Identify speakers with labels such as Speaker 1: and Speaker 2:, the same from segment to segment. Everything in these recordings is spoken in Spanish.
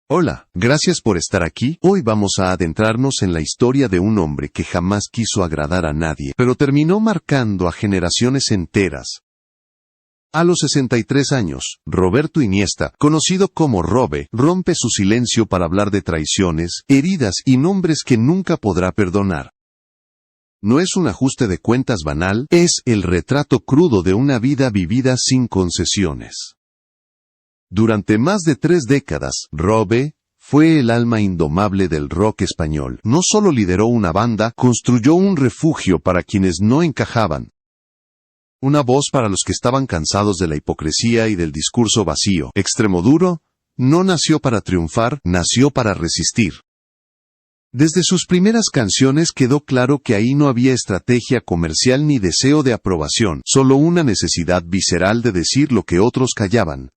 Speaker 1: Hola, gracias por estar aquí. Hoy vamos a adentrarnos en la historia de un hombre que jamás quiso agradar a nadie, pero terminó marcando a generaciones enteras. A los 63 años, Roberto Iniesta, conocido como Robe, rompe su silencio para hablar de traiciones, heridas y nombres que nunca podrá perdonar. No es un ajuste de cuentas banal, es el retrato crudo de una vida vivida sin concesiones. Durante más de 3 décadas, Robe fue el alma indomable del rock español. No solo lideró una banda, construyó un refugio para quienes no encajaban. Una voz para los que estaban cansados de la hipocresía y del discurso vacío. Extremoduro no nació para triunfar, nació para resistir. Desde sus primeras canciones quedó claro que ahí no había estrategia comercial ni deseo de aprobación, solo una necesidad visceral de decir lo que otros callaban.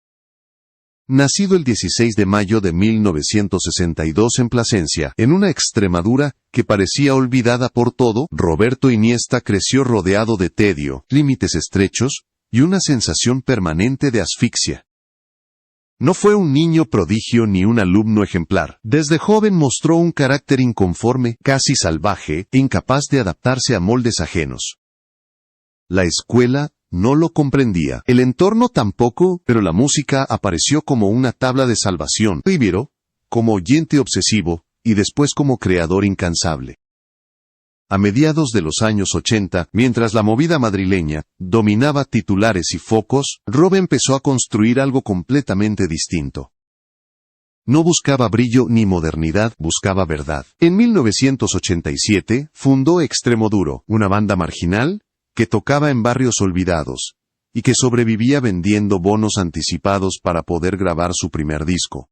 Speaker 1: Nacido el 16 de mayo de 1962 en Plasencia, en una Extremadura que parecía olvidada por todo, Roberto Iniesta creció rodeado de tedio, límites estrechos y una sensación permanente de asfixia. No fue un niño prodigio ni un alumno ejemplar. Desde joven mostró un carácter inconforme, casi salvaje, e incapaz de adaptarse a moldes ajenos. La escuela no lo comprendía, el entorno tampoco, pero la música apareció como una tabla de salvación. Primero, como oyente obsesivo, y después como creador incansable. A mediados de los años 80, mientras la movida madrileña dominaba titulares y focos, Robe empezó a construir algo completamente distinto. No buscaba brillo ni modernidad, buscaba verdad. En 1987, fundó Extremoduro, una banda marginal que tocaba en barrios olvidados, y que sobrevivía vendiendo bonos anticipados para poder grabar su primer disco.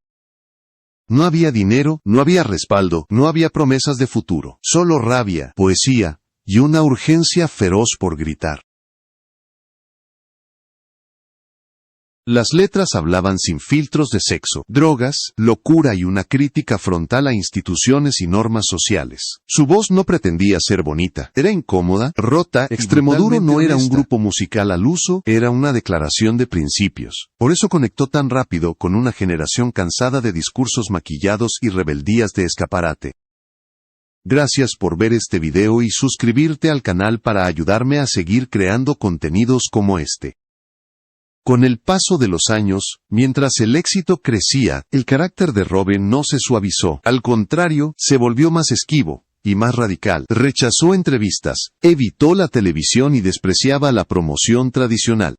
Speaker 1: No había dinero, no había respaldo, no había promesas de futuro, solo rabia, poesía, y una urgencia feroz por gritar. Las letras hablaban sin filtros de sexo, drogas, locura y una crítica frontal a instituciones y normas sociales. Su voz no pretendía ser bonita, era incómoda, rota. Extremoduro no era un grupo musical al uso, era una declaración de principios. Por eso conectó tan rápido con una generación cansada de discursos maquillados y rebeldías de escaparate. Gracias por ver este video y suscribirte al canal para ayudarme a seguir creando contenidos como este. Con el paso de los años, mientras el éxito crecía, el carácter de Robe no se suavizó. Al contrario, se volvió más esquivo y más radical. Rechazó entrevistas, evitó la televisión y despreciaba la promoción tradicional.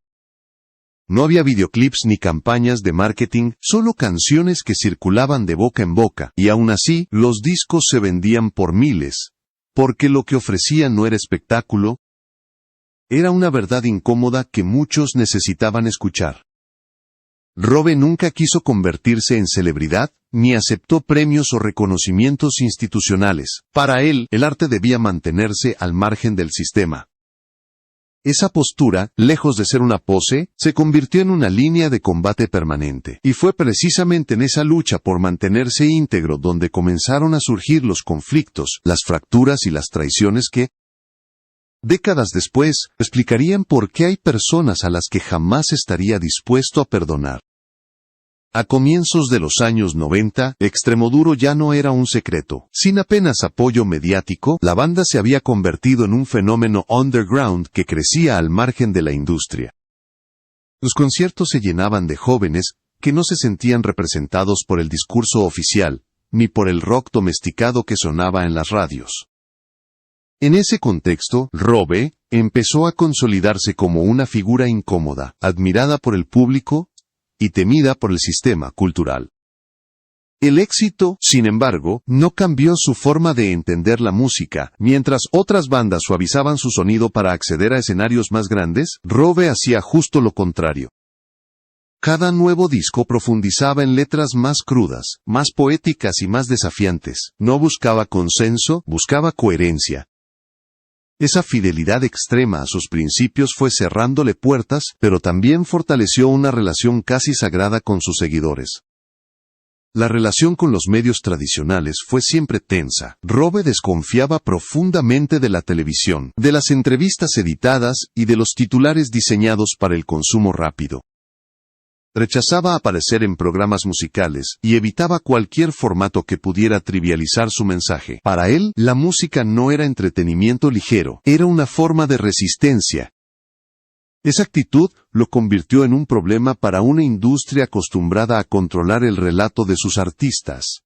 Speaker 1: No había videoclips ni campañas de marketing, solo canciones que circulaban de boca en boca, y aún así, los discos se vendían por miles, porque lo que ofrecía no era espectáculo. Era una verdad incómoda que muchos necesitaban escuchar. Robe nunca quiso convertirse en celebridad, ni aceptó premios o reconocimientos institucionales. Para él, el arte debía mantenerse al margen del sistema. Esa postura, lejos de ser una pose, se convirtió en una línea de combate permanente. Y fue precisamente en esa lucha por mantenerse íntegro donde comenzaron a surgir los conflictos, las fracturas y las traiciones que, décadas después, explicarían por qué hay personas a las que jamás estaría dispuesto a perdonar. A comienzos de los años 90, Extremoduro ya no era un secreto. Sin apenas apoyo mediático, la banda se había convertido en un fenómeno underground que crecía al margen de la industria. Los conciertos se llenaban de jóvenes que no se sentían representados por el discurso oficial, ni por el rock domesticado que sonaba en las radios. En ese contexto, Robe empezó a consolidarse como una figura incómoda, admirada por el público y temida por el sistema cultural. El éxito, sin embargo, no cambió su forma de entender la música. Mientras otras bandas suavizaban su sonido para acceder a escenarios más grandes, Robe hacía justo lo contrario. Cada nuevo disco profundizaba en letras más crudas, más poéticas y más desafiantes. No buscaba consenso, buscaba coherencia. Esa fidelidad extrema a sus principios fue cerrándole puertas, pero también fortaleció una relación casi sagrada con sus seguidores. La relación con los medios tradicionales fue siempre tensa. Robe desconfiaba profundamente de la televisión, de las entrevistas editadas y de los titulares diseñados para el consumo rápido. Rechazaba aparecer en programas musicales y evitaba cualquier formato que pudiera trivializar su mensaje. Para él, la música no era entretenimiento ligero, era una forma de resistencia. Esa actitud lo convirtió en un problema para una industria acostumbrada a controlar el relato de sus artistas.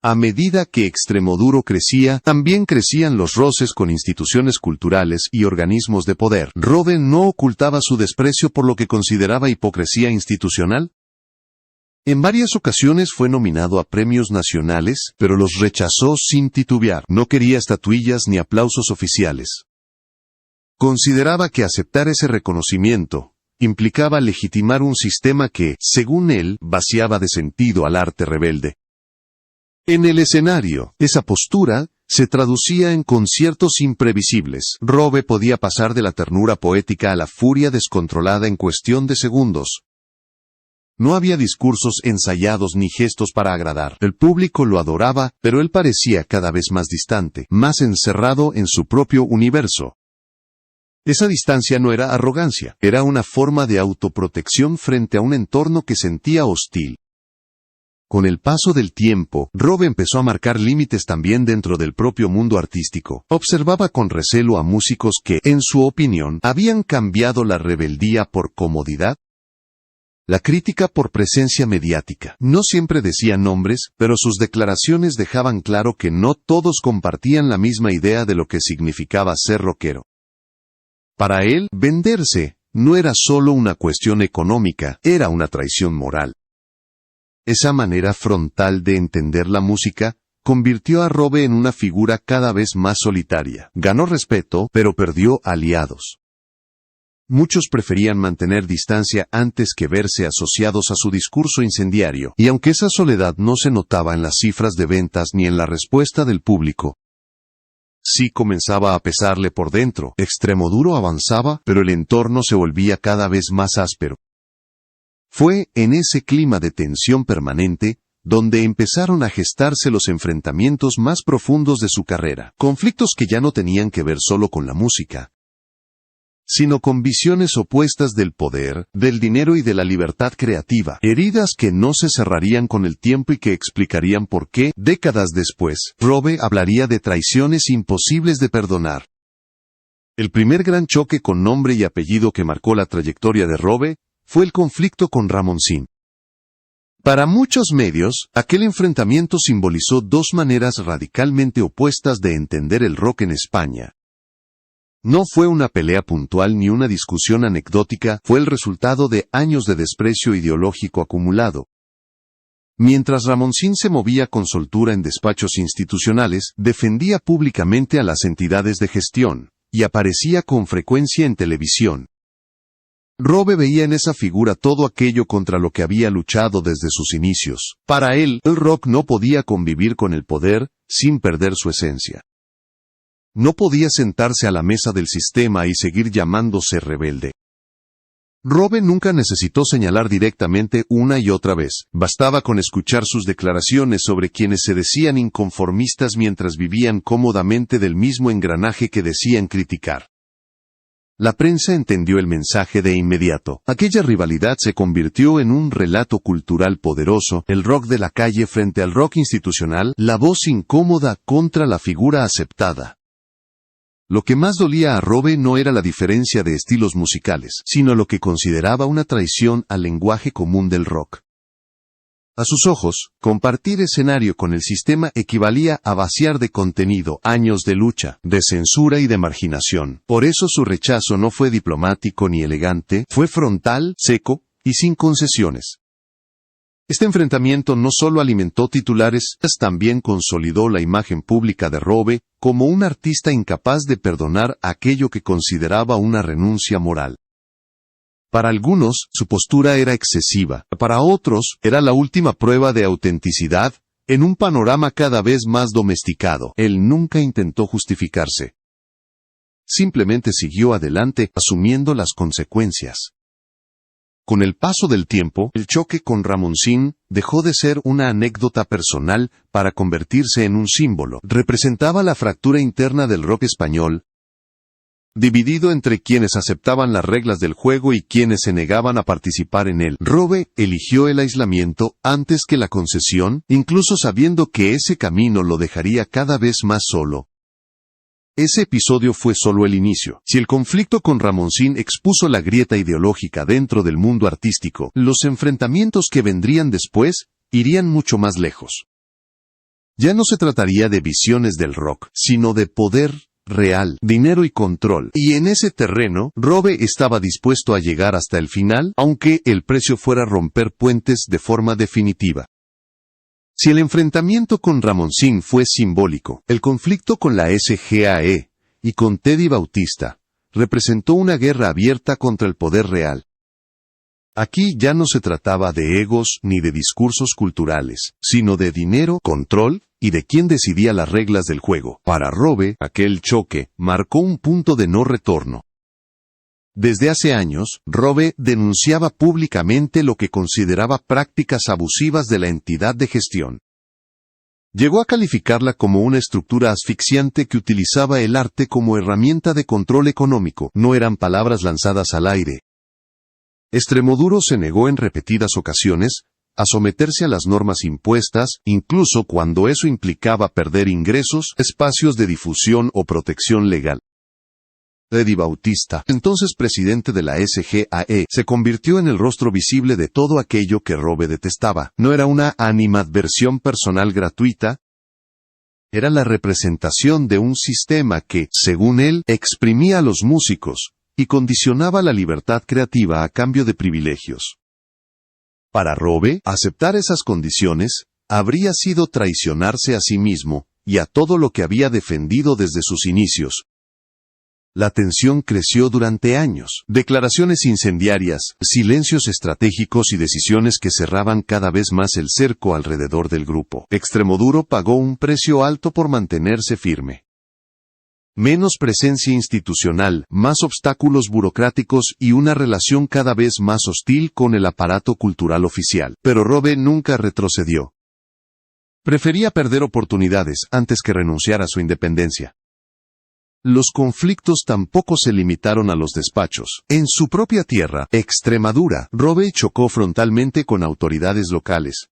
Speaker 1: A medida que Extremoduro crecía, también crecían los roces con instituciones culturales y organismos de poder. Robe no ocultaba su desprecio por lo que consideraba hipocresía institucional. En varias ocasiones fue nominado a premios nacionales, pero los rechazó sin titubear. No quería estatuillas ni aplausos oficiales. Consideraba que aceptar ese reconocimiento implicaba legitimar un sistema que, según él, vaciaba de sentido al arte rebelde. En el escenario, esa postura se traducía en conciertos imprevisibles. Robe podía pasar de la ternura poética a la furia descontrolada en cuestión de segundos. No había discursos ensayados ni gestos para agradar. El público lo adoraba, pero él parecía cada vez más distante, más encerrado en su propio universo. Esa distancia no era arrogancia, era una forma de autoprotección frente a un entorno que sentía hostil. Con el paso del tiempo, Robe empezó a marcar límites también dentro del propio mundo artístico. Observaba con recelo a músicos que, en su opinión, habían cambiado la rebeldía por comodidad. La crítica por presencia mediática. No siempre decía nombres, pero sus declaraciones dejaban claro que no todos compartían la misma idea de lo que significaba ser rockero. Para él, venderse no era solo una cuestión económica, era una traición moral. Esa manera frontal de entender la música convirtió a Robe en una figura cada vez más solitaria. Ganó respeto, pero perdió aliados. Muchos preferían mantener distancia antes que verse asociados a su discurso incendiario, y aunque esa soledad no se notaba en las cifras de ventas ni en la respuesta del público, sí comenzaba a pesarle por dentro. Extremoduro avanzaba, pero el entorno se volvía cada vez más áspero. Fue en ese clima de tensión permanente donde empezaron a gestarse los enfrentamientos más profundos de su carrera, conflictos que ya no tenían que ver solo con la música, sino con visiones opuestas del poder, del dinero y de la libertad creativa, heridas que no se cerrarían con el tiempo y que explicarían por qué, décadas después, Robe hablaría de traiciones imposibles de perdonar. El primer gran choque con nombre y apellido que marcó la trayectoria de Robe fue el conflicto con Ramoncín. Para muchos medios, aquel enfrentamiento simbolizó dos maneras radicalmente opuestas de entender el rock en España. No fue una pelea puntual ni una discusión anecdótica, fue el resultado de años de desprecio ideológico acumulado. Mientras Ramoncín se movía con soltura en despachos institucionales, defendía públicamente a las entidades de gestión, y aparecía con frecuencia en televisión. Robe veía en esa figura todo aquello contra lo que había luchado desde sus inicios. Para él, el rock no podía convivir con el poder sin perder su esencia. No podía sentarse a la mesa del sistema y seguir llamándose rebelde. Robe nunca necesitó señalar directamente una y otra vez. Bastaba con escuchar sus declaraciones sobre quienes se decían inconformistas mientras vivían cómodamente del mismo engranaje que decían criticar. La prensa entendió el mensaje de inmediato. Aquella rivalidad se convirtió en un relato cultural poderoso, el rock de la calle frente al rock institucional, la voz incómoda contra la figura aceptada. Lo que más dolía a Robe no era la diferencia de estilos musicales, sino lo que consideraba una traición al lenguaje común del rock. A sus ojos, compartir escenario con el sistema equivalía a vaciar de contenido años de lucha, de censura y de marginación. Por eso su rechazo no fue diplomático ni elegante, fue frontal, seco y sin concesiones. Este enfrentamiento no solo alimentó titulares, también consolidó la imagen pública de Robe como un artista incapaz de perdonar aquello que consideraba una renuncia moral. Para algunos, su postura era excesiva, para otros, era la última prueba de autenticidad, en un panorama cada vez más domesticado. Él nunca intentó justificarse. Simplemente siguió adelante, asumiendo las consecuencias. Con el paso del tiempo, el choque con Ramoncín dejó de ser una anécdota personal para convertirse en un símbolo. Representaba la fractura interna del rock español, dividido entre quienes aceptaban las reglas del juego y quienes se negaban a participar en él. Robe eligió el aislamiento antes que la concesión, incluso sabiendo que ese camino lo dejaría cada vez más solo. Ese episodio fue solo el inicio. Si el conflicto con Ramoncín expuso la grieta ideológica dentro del mundo artístico, los enfrentamientos que vendrían después irían mucho más lejos. Ya no se trataría de visiones del rock, sino de poder real, dinero y control. Y en ese terreno, Robe estaba dispuesto a llegar hasta el final, aunque el precio fuera romper puentes de forma definitiva. Si el enfrentamiento con Ramoncín fue simbólico, el conflicto con la SGAE y con Teddy Bautista representó una guerra abierta contra el poder real. Aquí ya no se trataba de egos ni de discursos culturales, sino de dinero, control y de quién decidía las reglas del juego. Para Robe, aquel choque marcó un punto de no retorno. Desde hace años, Robe denunciaba públicamente lo que consideraba prácticas abusivas de la entidad de gestión. Llegó a calificarla como una estructura asfixiante que utilizaba el arte como herramienta de control económico. No eran palabras lanzadas al aire. Extremoduro se negó en repetidas ocasiones a someterse a las normas impuestas, incluso cuando eso implicaba perder ingresos, espacios de difusión o protección legal. Teddy Bautista, entonces presidente de la SGAE, se convirtió en el rostro visible de todo aquello que Robe detestaba. No era una animadversión personal gratuita, era la representación de un sistema que, según él, exprimía a los músicos y condicionaba la libertad creativa a cambio de privilegios. Para Robe, aceptar esas condiciones habría sido traicionarse a sí mismo y a todo lo que había defendido desde sus inicios. La tensión creció durante años. Declaraciones incendiarias, silencios estratégicos y decisiones que cerraban cada vez más el cerco alrededor del grupo. Extremoduro pagó un precio alto por mantenerse firme. Menos presencia institucional, más obstáculos burocráticos y una relación cada vez más hostil con el aparato cultural oficial. Pero Robe nunca retrocedió. Prefería perder oportunidades antes que renunciar a su independencia. Los conflictos tampoco se limitaron a los despachos. En su propia tierra, Extremadura, Robe chocó frontalmente con autoridades locales.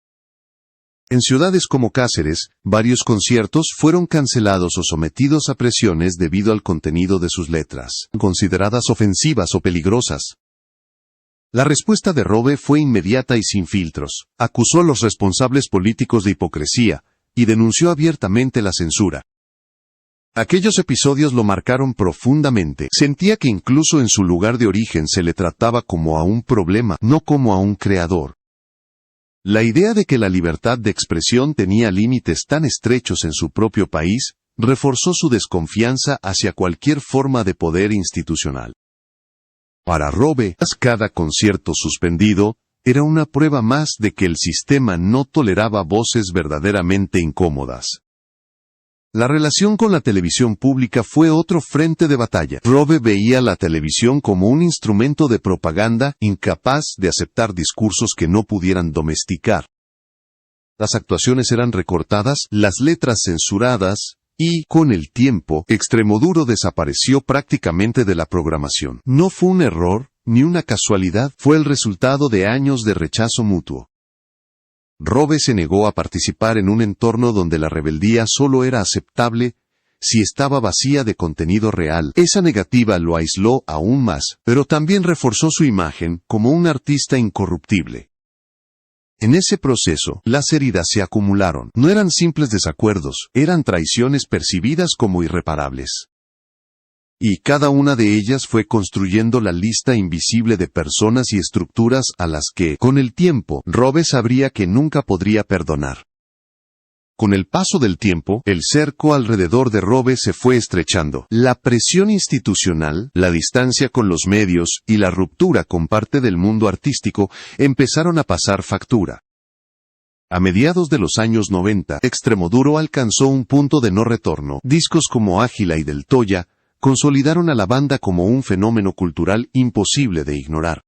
Speaker 1: En ciudades como Cáceres, varios conciertos fueron cancelados o sometidos a presiones debido al contenido de sus letras, consideradas ofensivas o peligrosas. La respuesta de Robe fue inmediata y sin filtros. Acusó a los responsables políticos de hipocresía y denunció abiertamente la censura. Aquellos episodios lo marcaron profundamente. Sentía que incluso en su lugar de origen se le trataba como a un problema, no como a un creador. La idea de que la libertad de expresión tenía límites tan estrechos en su propio país, reforzó su desconfianza hacia cualquier forma de poder institucional. Para Robe, cada concierto suspendido era una prueba más de que el sistema no toleraba voces verdaderamente incómodas. La relación con la televisión pública fue otro frente de batalla. Robe veía la televisión como un instrumento de propaganda, incapaz de aceptar discursos que no pudieran domesticar. Las actuaciones eran recortadas, las letras censuradas, y, con el tiempo, Extremoduro desapareció prácticamente de la programación. No fue un error, ni una casualidad, fue el resultado de años de rechazo mutuo. Robe se negó a participar en un entorno donde la rebeldía solo era aceptable si estaba vacía de contenido real. Esa negativa lo aisló aún más, pero también reforzó su imagen como un artista incorruptible. En ese proceso, las heridas se acumularon. No eran simples desacuerdos, eran traiciones percibidas como irreparables. Y cada una de ellas fue construyendo la lista invisible de personas y estructuras a las que, con el tiempo, Robe sabría que nunca podría perdonar. Con el paso del tiempo, el cerco alrededor de Robe se fue estrechando. La presión institucional, la distancia con los medios y la ruptura con parte del mundo artístico empezaron a pasar factura. A mediados de los años 90, Extremoduro alcanzó un punto de no retorno. Discos como Ágila y Del Toya consolidaron a la banda como un fenómeno cultural imposible de ignorar.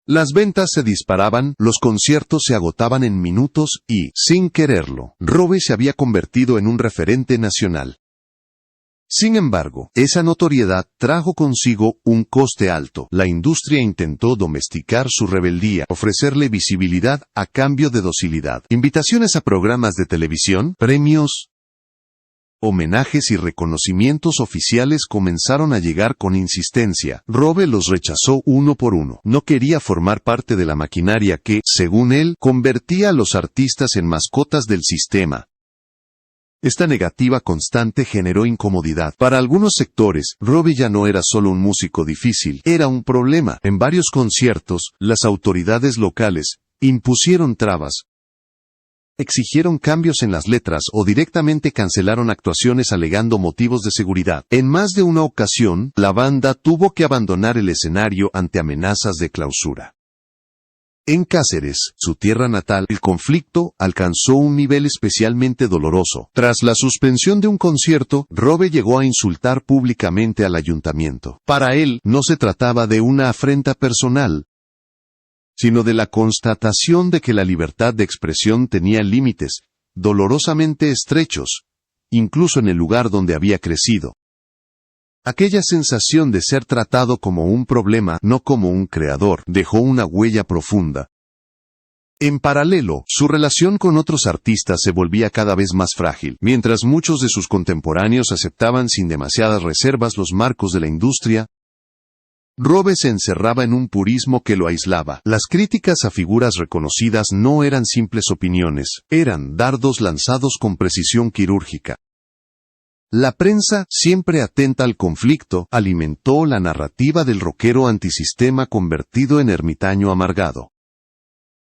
Speaker 1: Las ventas se disparaban, los conciertos se agotaban en minutos y, sin quererlo, Robe se había convertido en un referente nacional. Sin embargo, esa notoriedad trajo consigo un coste alto. La industria intentó domesticar su rebeldía, ofrecerle visibilidad a cambio de docilidad. Invitaciones a programas de televisión, premios, homenajes y reconocimientos oficiales comenzaron a llegar con insistencia. Robe los rechazó uno por uno. No quería formar parte de la maquinaria que, según él, convertía a los artistas en mascotas del sistema. Esta negativa constante generó incomodidad. Para algunos sectores, Robe ya no era solo un músico difícil, era un problema. En varios conciertos, las autoridades locales impusieron trabas, exigieron cambios en las letras o directamente cancelaron actuaciones alegando motivos de seguridad. En más de una ocasión, la banda tuvo que abandonar el escenario ante amenazas de clausura. En Cáceres, su tierra natal, el conflicto alcanzó un nivel especialmente doloroso. Tras la suspensión de un concierto, Robe llegó a insultar públicamente al ayuntamiento. Para él, no se trataba de una afrenta personal, sino de la constatación de que la libertad de expresión tenía límites, dolorosamente estrechos, incluso en el lugar donde había crecido. Aquella sensación de ser tratado como un problema, no como un creador, dejó una huella profunda. En paralelo, su relación con otros artistas se volvía cada vez más frágil. Mientras muchos de sus contemporáneos aceptaban sin demasiadas reservas los marcos de la industria, Robe se encerraba en un purismo que lo aislaba. Las críticas a figuras reconocidas no eran simples opiniones, eran dardos lanzados con precisión quirúrgica. La prensa, siempre atenta al conflicto, alimentó la narrativa del rockero antisistema convertido en ermitaño amargado.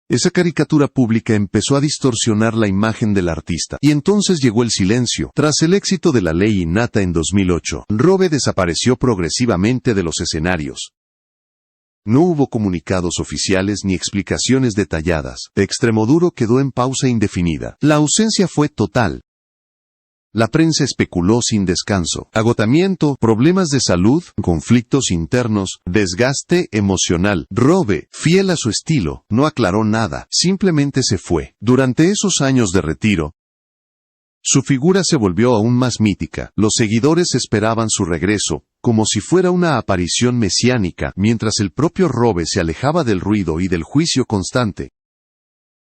Speaker 1: Esa caricatura pública empezó a distorsionar la imagen del artista. Y entonces llegó el silencio. Tras el éxito de La Ley Innata en 2008, Robe desapareció progresivamente de los escenarios. No hubo comunicados oficiales ni explicaciones detalladas. Extremoduro quedó en pausa indefinida. La ausencia fue total. La prensa especuló sin descanso. Agotamiento, problemas de salud, conflictos internos, desgaste emocional. Robe, fiel a su estilo, no aclaró nada, simplemente se fue. Durante esos años de retiro, su figura se volvió aún más mítica. Los seguidores esperaban su regreso, como si fuera una aparición mesiánica, mientras el propio Robe se alejaba del ruido y del juicio constante.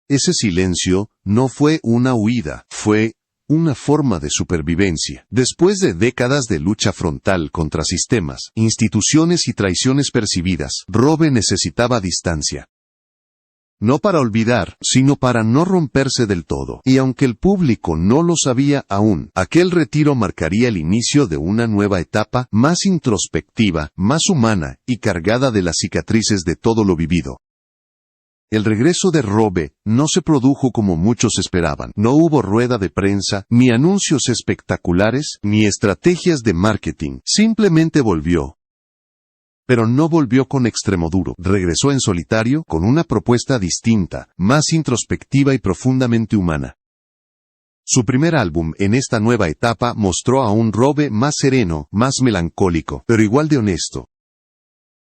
Speaker 1: Ese silencio no fue una huida, fue una forma de supervivencia. Después de décadas de lucha frontal contra sistemas, instituciones y traiciones percibidas, Robe necesitaba distancia. No para olvidar, sino para no romperse del todo. Y aunque el público no lo sabía aún, aquel retiro marcaría el inicio de una nueva etapa, más introspectiva, más humana, y cargada de las cicatrices de todo lo vivido. El regreso de Robe no se produjo como muchos esperaban. No hubo rueda de prensa, ni anuncios espectaculares, ni estrategias de marketing. Simplemente volvió. Pero no volvió con Extremoduro. Regresó en solitario, con una propuesta distinta, más introspectiva y profundamente humana. Su primer álbum en esta nueva etapa mostró a un Robe más sereno, más melancólico, pero igual de honesto.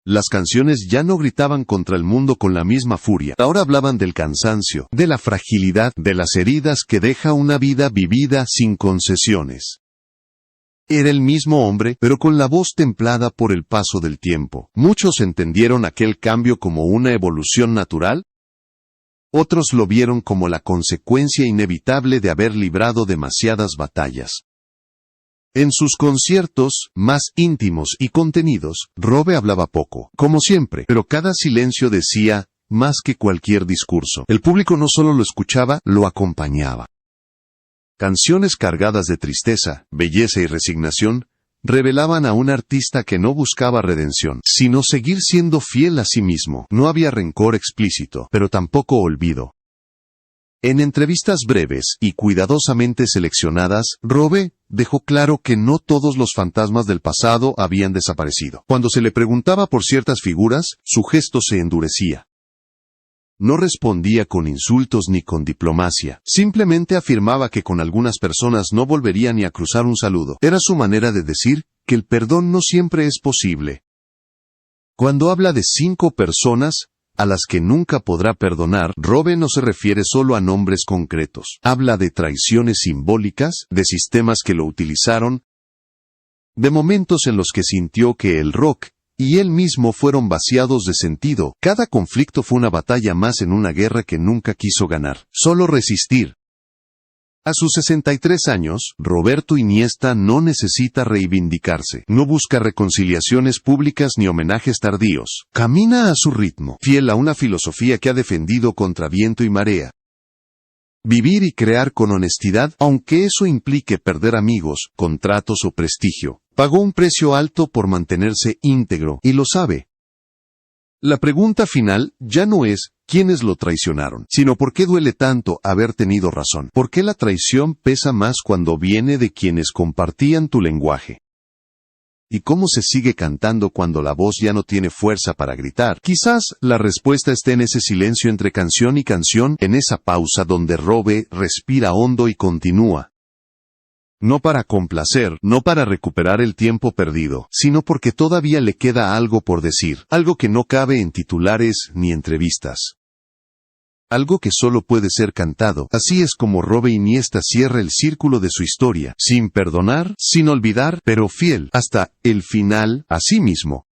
Speaker 1: Las canciones ya no gritaban contra el mundo con la misma furia. Ahora hablaban del cansancio, de la fragilidad, de las heridas que deja una vida vivida sin concesiones. Era el mismo hombre, pero con la voz templada por el paso del tiempo. Muchos entendieron aquel cambio como una evolución natural. Otros lo vieron como la consecuencia inevitable de haber librado demasiadas batallas. En sus conciertos, más íntimos y contenidos, Robe hablaba poco, como siempre, pero cada silencio decía más que cualquier discurso. El público no solo lo escuchaba, lo acompañaba. Canciones cargadas de tristeza, belleza y resignación revelaban a un artista que no buscaba redención, sino seguir siendo fiel a sí mismo. No había rencor explícito, pero tampoco olvido. En entrevistas breves y cuidadosamente seleccionadas, Robe dejó claro que no todos los fantasmas del pasado habían desaparecido. Cuando se le preguntaba por ciertas figuras, su gesto se endurecía. No respondía con insultos ni con diplomacia. Simplemente afirmaba que con algunas personas no volvería ni a cruzar un saludo. Era su manera de decir que el perdón no siempre es posible. Cuando habla de 5 personas a las que nunca podrá perdonar, Robe no se refiere solo a nombres concretos. Habla de traiciones simbólicas, de sistemas que lo utilizaron, de momentos en los que sintió que el rock y él mismo fueron vaciados de sentido. Cada conflicto fue una batalla más en una guerra que nunca quiso ganar, solo resistir. A sus 63 años, Roberto Iniesta no necesita reivindicarse, no busca reconciliaciones públicas ni homenajes tardíos. Camina a su ritmo, fiel a una filosofía que ha defendido contra viento y marea. Vivir y crear con honestidad, aunque eso implique perder amigos, contratos o prestigio. Pagó un precio alto por mantenerse íntegro, y lo sabe. La pregunta final ya no es quiénes lo traicionaron, sino por qué duele tanto haber tenido razón. ¿Por qué la traición pesa más cuando viene de quienes compartían tu lenguaje? ¿Y cómo se sigue cantando cuando la voz ya no tiene fuerza para gritar? Quizás la respuesta esté en ese silencio entre canción y canción, en esa pausa donde Robe respira hondo y continúa. No para complacer, no para recuperar el tiempo perdido, sino porque todavía le queda algo por decir, algo que no cabe en titulares ni entrevistas. Algo que solo puede ser cantado. Así es como Robe Iniesta cierra el círculo de su historia, sin perdonar, sin olvidar, pero fiel hasta el final a sí mismo.